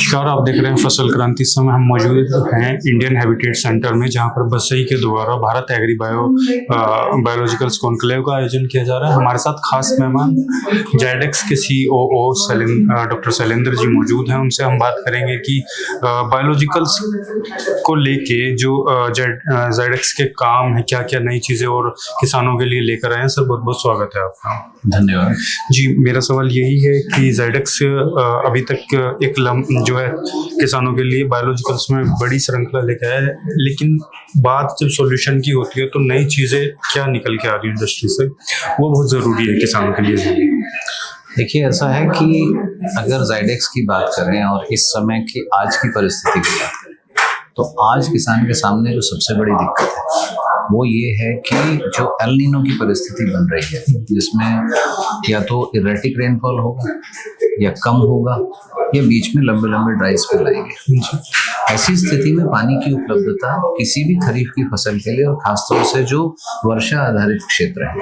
नमस्कार, आप देख रहे हैं फसल क्रांति। इस समय हम मौजूद हैं इंडियन हैबिटेट सेंटर में, जहां पर बसई के द्वारा भारत एग्री बायोलॉजिकल्स कॉन्क्लेव का आयोजन किया जा रहा है। हमारे साथ खास मेहमान जायडेक्स के सीईओ डॉक्टर शैलेंद्र जी मौजूद हैं। उनसे हम बात करेंगे कि बायोलॉजिकल्स को लेके जो जायडेक्स के काम है, क्या क्या नई चीज़ें और किसानों के लिए लेकर आए हैं। सर, बहुत बहुत स्वागत है आपका। धन्यवाद जी। मेरा सवाल यही है कि जायडेक्स अभी तक एक जो है किसानों के लिए बायोलॉजिकल्स में बड़ी श्रृंखला लेके आया है, लेकिन बात जब सॉल्यूशन की होती है तो नई चीज़ें क्या निकल के आ रही है इंडस्ट्री से, वो बहुत ज़रूरी है किसानों के लिए। देखिए, ऐसा है कि अगर जायडेक्स की बात करें और इस समय की आज की परिस्थिति की बात करें, तो आज किसान के सामने जो सबसे बड़ी दिक्कत है वो ये है कि जो एल नीनो की परिस्थिति बन रही है, जिसमें या तो इरेटिक रेनफॉल होगा या कम होगा या बीच में लंबे लंबे ड्राई स्पेल आएंगे। ऐसी स्थिति में पानी की उपलब्धता किसी भी खरीफ की फसल के लिए, और खासतौर से जो वर्षा आधारित क्षेत्र है,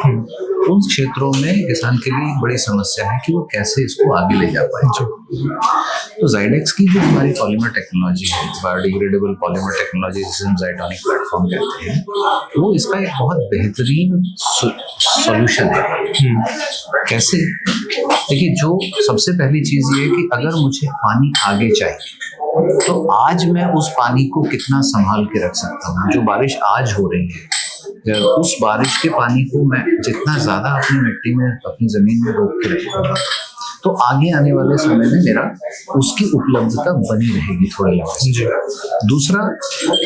उन क्षेत्रों में किसान के लिए एक बड़ी समस्या है कि वो कैसे इसको आगे ले जा पाए। तो जायडेक्स की जो हमारी पॉलीमर टेक्नोलॉजी है, बायोडिग्रेडेबल पॉलीमर टेक्नोलॉजी, जिसे हम जायटोनिक प्लेटफॉर्म कहते हैं, वो इसका एक बहुत बेहतरीन सॉल्यूशन है। कैसे? देखिए, जो सबसे पहली चीज ये है कि अगर मुझे पानी आगे चाहिए तो आज मैं उस पानी को कितना संभाल के रख सकता हूँ। जो बारिश आज हो रही है, उस बारिश के पानी को मैं जितना ज्यादा अपनी मिट्टी में, अपनी जमीन में रोक के रखूंगा, तो आगे आने वाले समय में मेरा उसकी उपलब्धता बनी रहेगी थोड़े लंबे। दूसरा,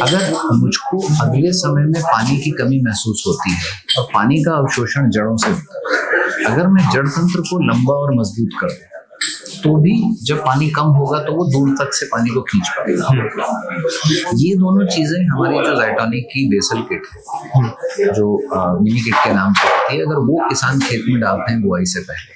अगर मुझको अगले समय में पानी की कमी महसूस होती है और पानी का अवशोषण जड़ों से होता है, अगर मैं जड़ तंत्र को लंबा और मजबूत कर दूं तो भी जब पानी कम होगा तो वो दूर तक से पानी को खींच पाएगा। ये दोनों चीजें हमारी जो जायटोनिक की बेसल किट है, जो मिनी किट के नाम से होती है, अगर वो किसान खेत में डालते हैं बुआई से पहले,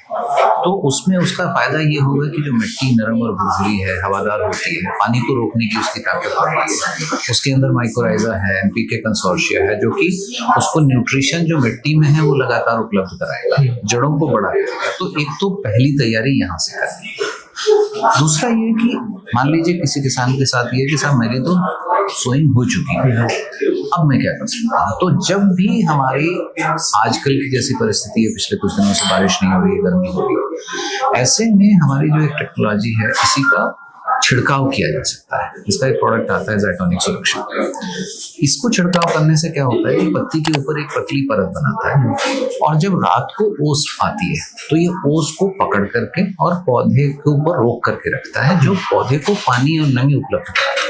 तो उसमें उसका फायदा ये होगा कि जो मिट्टी नरम और भुरभुरी है, हवादार होती है, पानी को रोकने की उसकी ताकत बढ़ती है। उसके अंदर माइक्रोराइजा है, एनपीके कंसोर्शिया है, जो कि उसको न्यूट्रिशन जो मिट्टी में है वो लगातार उपलब्ध कराएगा, जड़ों को बढ़ाएगा। तो एक तो पहली तैयारी यहाँ से करनी है। दूसरा ये कि मान लीजिए किसी किसान के साथ ये कि साहब मेरी तो सोइंग हो चुकी है, अब मैं क्या कर सकता हूँ। तो जब भी हमारी आजकल की जैसी परिस्थिति है, पिछले कुछ दिनों से बारिश नहीं हो रही है, गर्मी हो रही है, ऐसे में हमारी जो एक टेक्नोलॉजी है, इसी का छिड़काव किया जा सकता है। इसका एक प्रोडक्ट आता है जायटोनिक सोल्यूशन। इसको छिड़काव करने से क्या होता है कि पत्ती के ऊपर एक पतली परत बनाता है, और जब रात को ओस आती है तो ये ओस को पकड़ करके और पौधे के ऊपर रोक करके रखता है, जो पौधे को पानी और नमी उपलब्ध कराता है।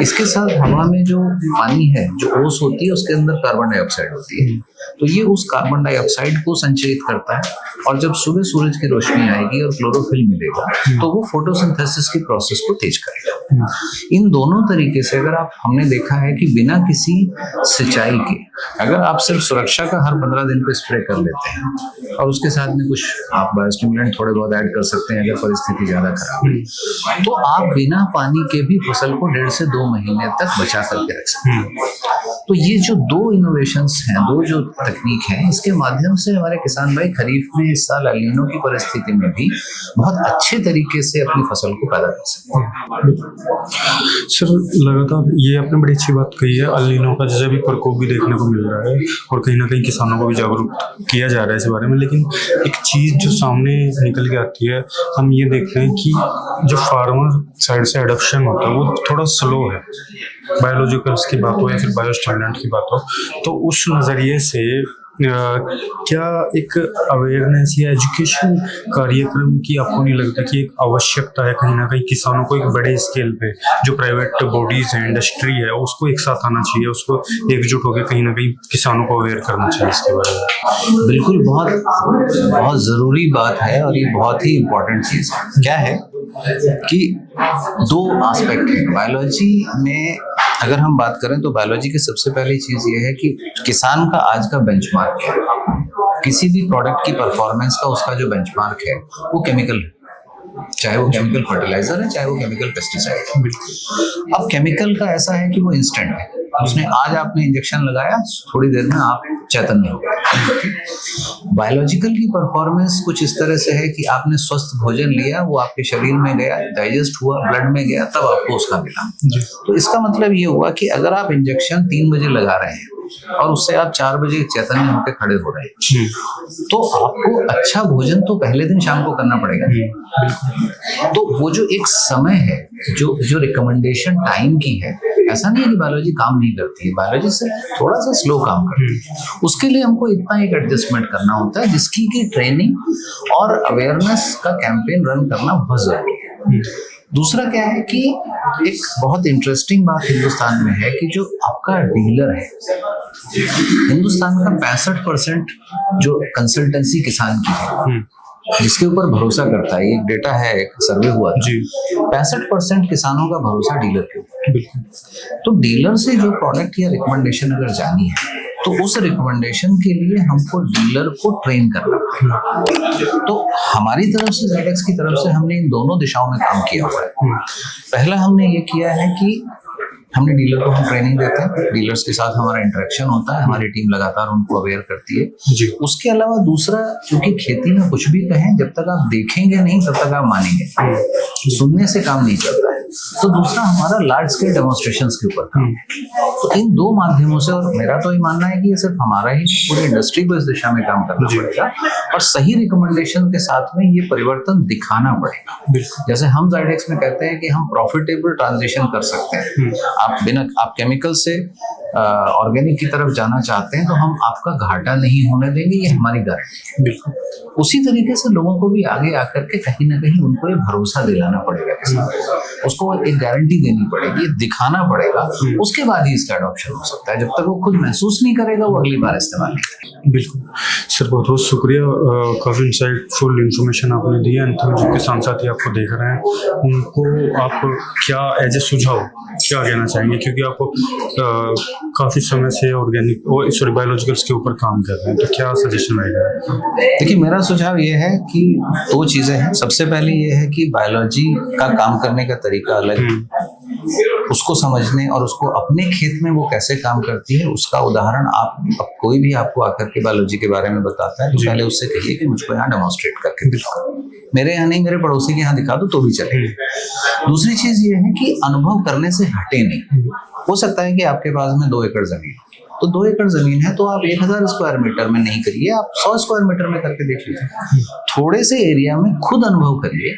इसके साथ हवा में जो पानी है, जो ओस होती है, उसके अंदर कार्बन डाइऑक्साइड होती है, तो ये उस कार्बन डाइऑक्साइड को संचयित करता है, और जब सुबह सूरज की रोशनी आएगी और क्लोरोफिल मिलेगा तो वो फोटोसिंथेसिस की प्रोसेस को तेज करेगा। इन दोनों तरीके से अगर आप, हमने देखा है कि बिना किसी सिंचाई के, अगर आप सिर्फ सुरक्षा का हर 15 दिन पे स्प्रे कर लेते हैं और उसके साथ में कुछ आप बायोस्टिमुलेंट थोड़े बहुत ऐड कर सकते हैं अगर परिस्थिति ज्यादा खराब है, तो आप बिना पानी के भी फसल को 1.5 से 2 महीने तक बचा करके रख सकते हैं। तो ये जो दो इनोवेशंस हैं, दो जो तकनीक है, इसके माध्यम से हमारे किसान भाई खरीफ में इस साल एल नीनो की परिस्थिति में भी बहुत अच्छे तरीके से अपनी फसल को पैदा कर सकते हैं। सर, लगातार ये आपने बड़ी अच्छी बात कही है, एल नीनो का जैसे भी प्रकोप भी देखने को मिल रहा है और कहीं ना कहीं किसानों को भी जागरूक किया जा रहा है इस बारे में। लेकिन एक चीज़ जो सामने निकल के आती है, हम ये देखते हैं कि जो फार्मर साइड से एडॉप्शन होता है वो थोड़ा स्लो है। बायोलॉजिकल्स की बात हो या फिर बायोस्टिमुलेंट की बात हो, तो उस नज़रिए से क्या एक अवेयरनेस या एजुकेशन कार्यक्रम की आपको नहीं लगता कि एक आवश्यकता है कहीं ना कहीं किसानों को एक बड़े स्केल पे, जो प्राइवेट बॉडीज है, इंडस्ट्री है, उसको एक साथ आना चाहिए, उसको एकजुट होकर कहीं ना कहीं किसानों को अवेयर करना चाहिए इसके बारे में? बिल्कुल, बहुत बहुत ज़रूरी बात है, और ये बहुत ही इम्पोर्टेंट चीज़ है। क्या है कि दो एस्पेक्ट है बायोलॉजी में। अगर हम बात करें तो बायोलॉजी की सबसे पहली चीज ये है कि किसान का आज का बेंचमार्क क्या है। किसी भी प्रोडक्ट की परफॉर्मेंस का उसका जो बेंचमार्क है वो केमिकल है, चाहे वो केमिकल फर्टिलाइजर है, चाहे वो केमिकल पेस्टिसाइड है। अब केमिकल का ऐसा है कि वो इंस्टेंट है, उसने आज आपने इंजेक्शन लगाया, थोड़ी देर में आप चैतन्य हो गए। बायोलॉजिकल की परफॉर्मेंस कुछ इस तरह से है कि आपने स्वस्थ भोजन लिया, वो आपके शरीर में गया, डाइजेस्ट हुआ, ब्लड में गया, तब आपको उसका मिला। तो इसका मतलब ये हुआ कि अगर आप इंजेक्शन 3 बजे लगा रहे हैं और उससे आप 4 बजे चैतन्य होकर खड़े हो रहे हैं, तो आपको अच्छा भोजन तो पहले दिन शाम को करना पड़ेगा। तो वो जो एक समय है, जो रिकमेंडेशन टाइम की है, ऐसा नहीं है कि बायोलॉजी काम नहीं करती है, बायोलॉजी से थोड़ा सा स्लो काम करती है। उसके लिए हमको इतना एक एडजस्टमेंट करना होता है, जिसकी की ट्रेनिंग और अवेयरनेस का कैंपेन रन करना बहुत जरूरी है। दूसरा क्या है कि एक बहुत इंटरेस्टिंग बात हिंदुस्तान में है कि जो आपका डीलर है, हिंदुस्तान का 65% जो कंसल्टेंसी किसान की है, जिसके ऊपर भरोसा करता है, एक डेटा है, एक सर्वे हुआ था, 65% किसानों का भरोसा डीलर के ऊपर। तो डीलर से जो प्रोडक्ट या रिकमेंडेशन अगर जानी है, तो उस रिकमेंडेशन के लिए हमको डीलर को ट्रेन करना पड़ेगा। तो हमारी तरफ से, ज़ायडेक्स की तरफ से, हमने इन दोनों दिशाओं में काम किया हुआ है। पहला हमने ये किया है कि हमने डीलर को हम ट्रेनिंग देते हैं, डीलर्स के साथ हमारा इंटरेक्शन होता है, हमारी टीम लगातार उनको अवेयर करती है। उसके अलावा दूसरा, क्योंकि खेती में कुछ भी कहें, जब तक आप देखेंगे नहीं तब तक आप मानेंगे, सुनने से काम नहीं चलता है। तो दूसरा हमारा लार्ज स्केल डेमोन्स्ट्रेशंस के ऊपर काम। तो इन दो माध्यमों से, और मेरा तो ये मानना है कि ये सिर्फ हमारा ही नहीं, पूरी इंडस्ट्री को इस दिशा में काम करना पड़ेगा और सही रिकमेंडेशन के साथ में ये परिवर्तन दिखाना पड़ेगा। जैसे हम ज़ायडेक्स में कहते हैं कि हम प्रॉफिटेबल ट्रांजिशन कर सकते हैं। आप केमिकल से ऑर्गेनिक की तरफ जाना चाहते हैं, तो हम आपका घाटा नहीं होने देंगे, ये हमारी गारंटी है। उसी तरीके से लोगों को भी आगे आकर के कहीं ना कहीं उनको ये भरोसा दिलाना पड़ेगा, उसको एक गारंटी देनी पड़ेगी, दिखाना पड़ेगा, उसके बाद ही इसका अडॉप्शन हो सकता है। जब तक वो खुद महसूस नहीं करेगा, वो अगली बार इस्तेमाल नहीं करेगा। बिल्कुल सर, बहुत बहुत शुक्रिया। काफ़ी इंसाइटफुल इंफॉर्मेशन आपने दी है। जो किसान साथी आपको देख रहे हैं, उनको आप क्या एज ए सुझाव क्या कहना चाहेंगे, क्योंकि आप काफ़ी समय से ऑर्गेनिक बायोलॉजिकल्स के ऊपर काम कर रहे हैं, तो क्या सजेशन रहेगा? देखिए, मेरा सुझाव ये है कि 2 चीज़ें हैं। सबसे पहले ये है कि बायोलॉजी का काम करने का तरीका अलग है, उसको समझने और उसको अपने खेत में वो कैसे काम करती है, उसका उदाहरण अब कोई भी आपको आकर के बायोलॉजी के बारे में बताता है, तो पहले उससे कहिए कि मुझको यहाँ डेमोन्स्ट्रेट करके दिखाओ। मेरे यहाँ नहीं, मेरे पड़ोसी के यहाँ दिखा दो तो भी चलेगा। दूसरी चीज ये है कि अनुभव करने से हटे नहीं। हो सकता है कि आपके पास में 2 एकड़ जमीन, तो 2 एकड़ जमीन है, तो आप 1000 स्क्वायर मीटर में नहीं करिए, आप 100 स्क्वायर मीटर में करके देख लीजिए। थोड़े से एरिया में खुद अनुभव करिए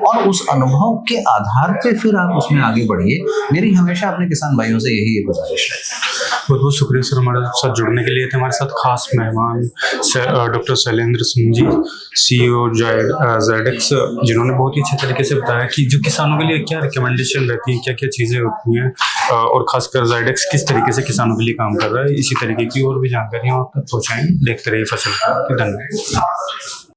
और उस अनुभव के आधार पे फिर आप उसमें आगे बढ़िए। मेरी हमेशा अपने किसान भाइयों से यही एक गुजारिश है। बहुत बहुत शुक्रिया सर हमारे साथ जुड़ने के लिए। थे हमारे साथ खास मेहमान डॉक्टर शैलेंद्र सिंह जी, CEO ज़ायडेक्स, जिन्होंने बहुत ही अच्छे तरीके से बताया कि जो किसानों के लिए क्या रिकमेंडेशन रहती है, क्या क्या चीज़ें होती हैं, और खासकर ज़ायडेक्स किस तरीके से किसानों के लिए काम कर रहा है। इसी तरीके की और भी जानकारियाँ आप तक पहुँचाएँ। देखते रहिए फसल का। धन्यवाद।